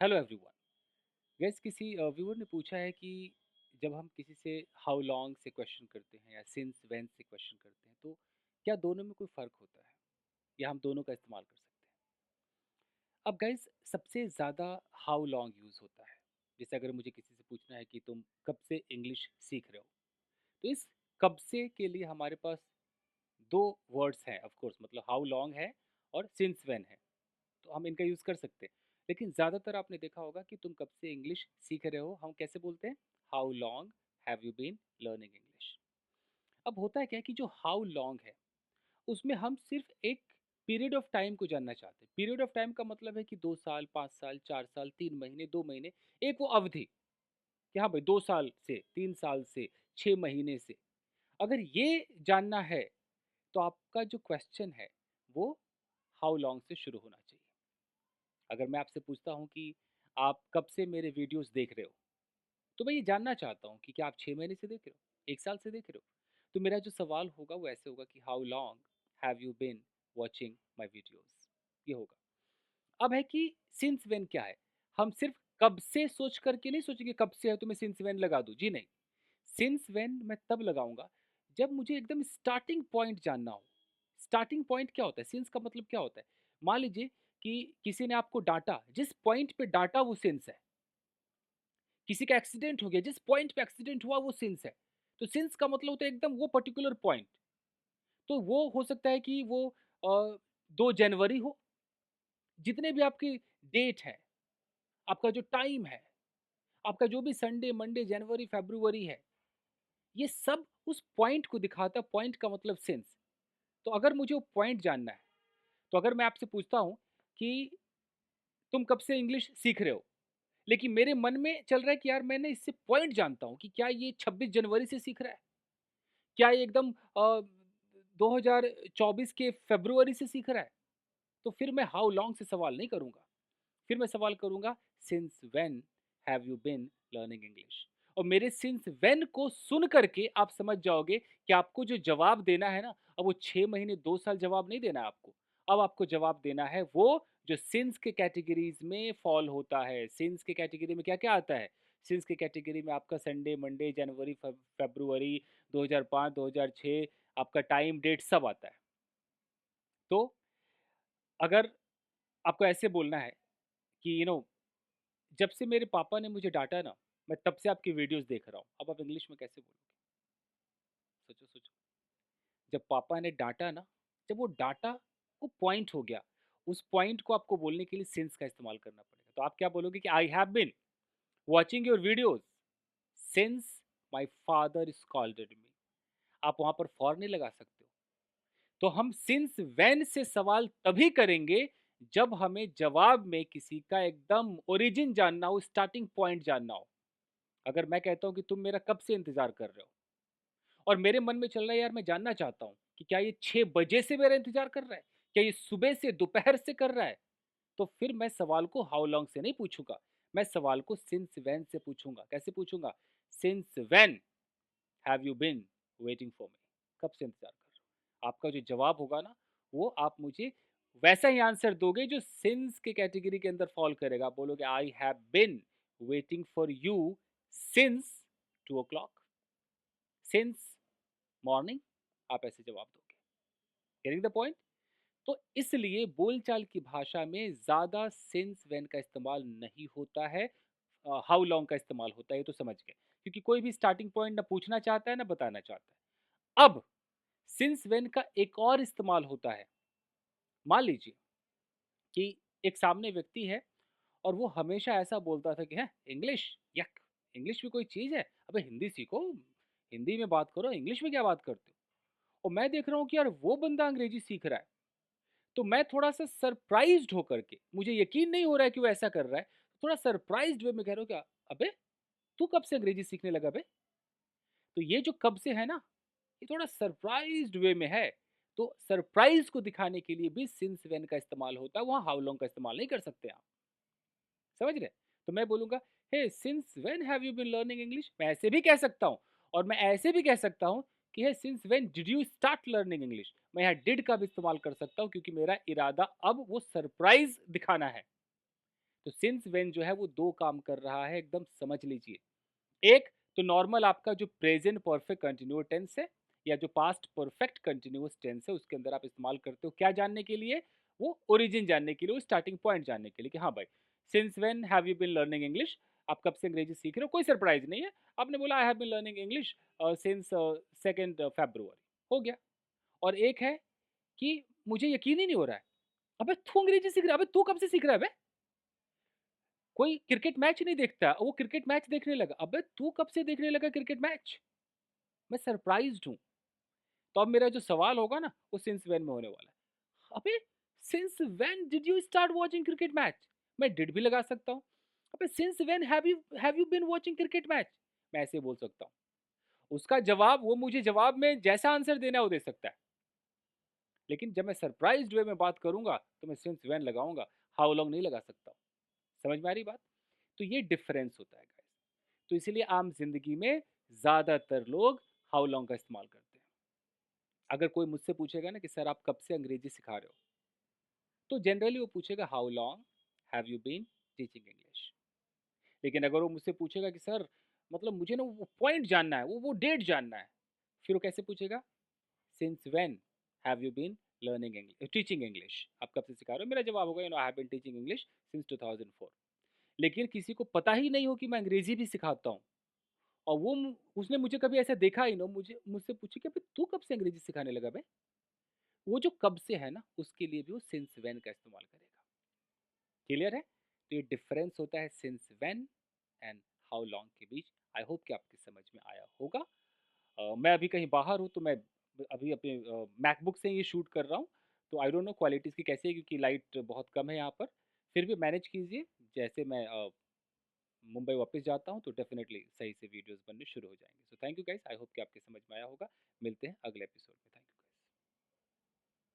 Hello everyone. Gas किसी viewer ने पूछा है कि जब हम किसी से हाउ लॉन्ग से क्वेश्चन करते हैं या सिंस व्हेन से क्वेश्चन करते हैं तो क्या दोनों में कोई फ़र्क होता है या हम दोनों का इस्तेमाल कर सकते हैं। अब गैस सबसे ज़्यादा हाउ लॉन्ग यूज़ होता है। जैसे अगर मुझे किसी से पूछना है कि तुम कब से इंग्लिश सीख रहे हो, तो इस कब से के लिए हमारे पास दो वर्ड्स हैं। ऑफ कोर्स मतलब हाउ लॉन्ग है और सिंस व्हेन है, तो हम इनका यूज़ कर सकते हैं। लेकिन ज़्यादातर आपने देखा होगा कि तुम कब से इंग्लिश सीख रहे हो, हम कैसे बोलते हैं? How long have you been learning English. अब होता है क्या है कि जो हाउ लॉन्ग है उसमें हम सिर्फ एक पीरियड ऑफ टाइम को जानना चाहते हैं। पीरियड ऑफ टाइम का मतलब है कि 2 साल, 5 साल, 4 साल, 3 महीने, 2 महीने, एक वो अवधि कि हाँ भाई 2 साल से, 3 साल से, 6 महीने से। अगर ये जानना है तो आपका जो क्वेश्चन है वो हाउ लॉन्ग से शुरू होना चाहिए। अगर मैं आपसे पूछता हूँ कि आप कब से मेरे वीडियोस देख रहे हो, तो मैं ये जानना चाहता हूँ कि क्या आप 6 महीने से देख रहे हो, 1 साल से देख रहे हो। तो मेरा जो सवाल होगा वो ऐसे होगा कि how long have you been watching my videos, ये होगा। अब है कि सिंस व्हेन क्या है। हम सिर्फ कब से सोच करके नहीं सोचेंगे कब से है तो मैं सिंस व्हेन लगा दूँ, जी नहीं। सिंस व्हेन मैं तब लगाऊंगा जब मुझे एकदम स्टार्टिंग पॉइंट जानना हो। स्टार्टिंग पॉइंट क्या होता है, सिंस का मतलब क्या होता है। मान लीजिए कि किसी ने आपको डांटा, जिस पॉइंट पे डांटा वो सिंस है। किसी का एक्सीडेंट हो गया, जिस पॉइंट पे एक्सीडेंट हुआ वो सिंस है। तो सिंस का मतलब होता है एकदम वो पर्टिकुलर पॉइंट। तो वो हो सकता है कि वो 2 जनवरी हो। जितने भी आपकी डेट है, आपका जो टाइम है, आपका जो भी संडे मंडे जनवरी फरवरी है, ये सब उस पॉइंट को दिखाता है। पॉइंट का मतलब सिंस। तो अगर मुझे वो पॉइंट जानना है, तो अगर मैं आपसे पूछता हूँ कि तुम कब से इंग्लिश सीख रहे हो, लेकिन मेरे मन में चल रहा है कि यार मैंने इससे पॉइंट जानता हूँ कि क्या ये 26 जनवरी से सीख रहा है, क्या ये एकदम 2024 के फरवरी से सीख रहा है। तो फिर मैं हाउ लॉन्ग से सवाल नहीं करूँगा, फिर मैं सवाल करूँगा since when have you been learning English. और मेरे सिंस व्हेन को सुन करके आप समझ जाओगे कि आपको जो जवाब देना है ना, अब वो 6 महीने 2 साल जवाब नहीं देना है आपको। अब आपको जवाब देना है वो जो सिंस के कैटेगरीज में फॉल होता है। सिंस के कैटेगरी में क्या क्या आता है। सिंस के कैटेगरी में आपका संडे मंडे जनवरी फरवरी 2005 2006, आपका टाइम डेट सब आता है। तो अगर आपको ऐसे बोलना है कि जब से मेरे पापा ने मुझे डांटा ना, मैं तब से आपकी वीडियोस देख रहा हूँ। अब आप इंग्लिश में कैसे बोलोगे? सोचो सोचो। जब पापा ने डांटा ना, जब वो डांटा वो पॉइंट हो गया, उस पॉइंट को आपको बोलने के लिए सिंस का इस्तेमाल करना पड़ेगा। तो आप क्या बोलोगे कि I have been watching your videos since my father scolded me. आप वहां पर फॉर नहीं लगा सकते हो। तो हम सिंस व्हेन से सवाल तभी करेंगे जब हमें जवाब में किसी का एकदम ओरिजिन जानना हो, स्टार्टिंग पॉइंट जानना हो। अगर मैं कहता हूं कि तुम मेरा कब से इंतजार कर रहे हो, और मेरे मन में चल रहा है यार मैं जानना चाहता हूँ कि क्या ये 6 बजे से मेरा इंतजार कर रहा है, क्या ये सुबह से दोपहर से कर रहा है, तो फिर मैं सवाल को हाउ लॉन्ग से नहीं पूछूंगा। मैं सवाल को सिंस व्हेन से पूछूंगा। कैसे पूछूंगा? Since when have you been waiting for me. कब से इंतजार कर रहे हो। आपका जो जवाब होगा ना, वो आप मुझे वैसा ही आंसर दोगे जो सिंस के कैटेगरी के अंदर फॉल करेगा। आप बोलोगे I have been waiting for you since 2 o'clock, since morning. आप ऐसे जवाब दोगे। Getting the point. तो इसलिए बोलचाल की भाषा में ज्यादा सिंस व्हेन का इस्तेमाल नहीं होता है, हाउ लॉन्ग का इस्तेमाल होता है। ये तो समझ गए, क्योंकि कोई भी स्टार्टिंग पॉइंट ना पूछना चाहता है ना बताना चाहता है। अब सिंस व्हेन का एक और इस्तेमाल होता है। मान लीजिए कि एक सामने व्यक्ति है और वो हमेशा ऐसा बोलता था कि है इंग्लिश, यक, इंग्लिश भी कोई चीज़ है, अबे हिंदी सीखो, हिंदी में बात करो, इंग्लिश में क्या बात करते हो। और मैं देख रहा हूँ कि यार वो बंदा अंग्रेजी सीख रहा है। तो मैं थोड़ा सा सरप्राइज्ड होकर के, मुझे यकीन नहीं हो रहा है कि वो ऐसा कर रहा है, थोड़ा सरप्राइज्ड वे में कह रहा हूँ क्या, अबे तू कब से अंग्रेजी सीखने लगा बे। तो ये जो कब से है ना, ये थोड़ा सरप्राइज्ड वे में है। तो सरप्राइज को दिखाने के लिए भी सिंस व्हेन का इस्तेमाल होता है, वहां हाउ लॉन्ग का इस्तेमाल नहीं कर सकते आप। समझ रहे? तो मैं बोलूंगा hey since when have you been learning English. मैं ऐसे भी कह सकता हूँ, और मैं ऐसे भी कह सकता हूँ कि hey since when did you start learning English. मैं यहाँ डिड का भी इस्तेमाल कर सकता हूँ क्योंकि मेरा इरादा अब वो सरप्राइज दिखाना है। तो सिंस व्हेन जो है वो 2 काम कर रहा है, एकदम समझ लीजिए। एक तो नॉर्मल आपका जो प्रेजेंट परफेक्ट कंटिन्यूअस टेंस है या जो पास्ट परफेक्ट कंटिन्यूअस टेंस है, उसके अंदर आप इस्तेमाल करते हो क्या जानने के लिए? वो ओरिजिन जानने के लिए, वो स्टार्टिंग पॉइंट जानने के लिए कि हाँ भाई, since when have you been learning English? आप कब से अंग्रेजी सीख रहे हो? कोई सरप्राइज नहीं है। आपने बोला I have been learning English since 2 फरवरी, हो गया। और एक है कि मुझे यकीन ही नहीं हो रहा है। अबे तू अंग्रेजी सीख रहा है? अबे तू कब से सीख रहा है बे? कोई क्रिकेट मैच नहीं देखता, वो क्रिकेट मैच देखने लगा। अबे तू कब से देखने लगा क्रिकेट मैच? मैं सरप्राइज्ड हूँ। तो अब मेरा जो सवाल होगा ना, वो सिंस व्हेन में होने वाला है। अबे since when did you start watching cricket match? मैं डिड भी लगा सकता हूँ। अबे since when have you been watching cricket match? मैं ऐसे बोल सकता हूँ। उसका जवाब, वो मुझे जवाब में जैसा आंसर देना है वो दे सकता है। लेकिन जब मैं सरप्राइज्ड वे में बात करूंगा तो मैं सिंस व्हेन लगाऊंगा, हाउ लॉन्ग नहीं लगा सकता हूँ। समझ में आ रही बात? तो ये डिफरेंस होता है गाइस। तो इसीलिए आम जिंदगी में ज्यादातर लोग हाउ लॉन्ग का इस्तेमाल करते हैं। अगर कोई मुझसे पूछेगा ना कि सर आप कब से अंग्रेजी सिखा रहे हो, तो जनरली वो पूछेगा how long have you been teaching English. लेकिन अगर वो मुझसे पूछेगा कि सर मतलब मुझे ना वो पॉइंट जानना है, वो डेट जानना है, फिर वो कैसे पूछेगा? Since when have you been learning English teaching English? आप कब से सिखा रहे हो? मेरा जवाब होगा, you know I have been teaching English since 2004। लेकिन किसी को पता ही नहीं हो कि मैं अंग्रेजी भी सिखाता हूँ, और उसने मुझे कभी ऐसा देखा ही ना, मुझसे पूछे कि अबे तू कब से अंग्रेजी सिखाने लगा बे? वो जो कब से है ना, उसके लिए भी वो सिंस व्हेन का इस्तेमाल करेगा। क्लियर है? तो ये डिफरेंस होता है since when and how long के बीच। आई होप कि आपकी समझ में आया होगा। मैं अभी कहीं बाहर हूँ, तो मैं अभी अपने मैकबुक से ये शूट कर रहा हूँ। तो आई डोंट नो क्वालिटी इसकी कैसी है, क्योंकि लाइट बहुत कम है यहाँ पर। फिर भी मैनेज कीजिए। जैसे मैं मुंबई वापस जाता हूँ तो डेफिनेटली सही से वीडियोस बनने शुरू हो जाएंगे। So thank you guys, I hope कि आपके समझ में आया होगा। मिलते हैं अगले एपिसोड में।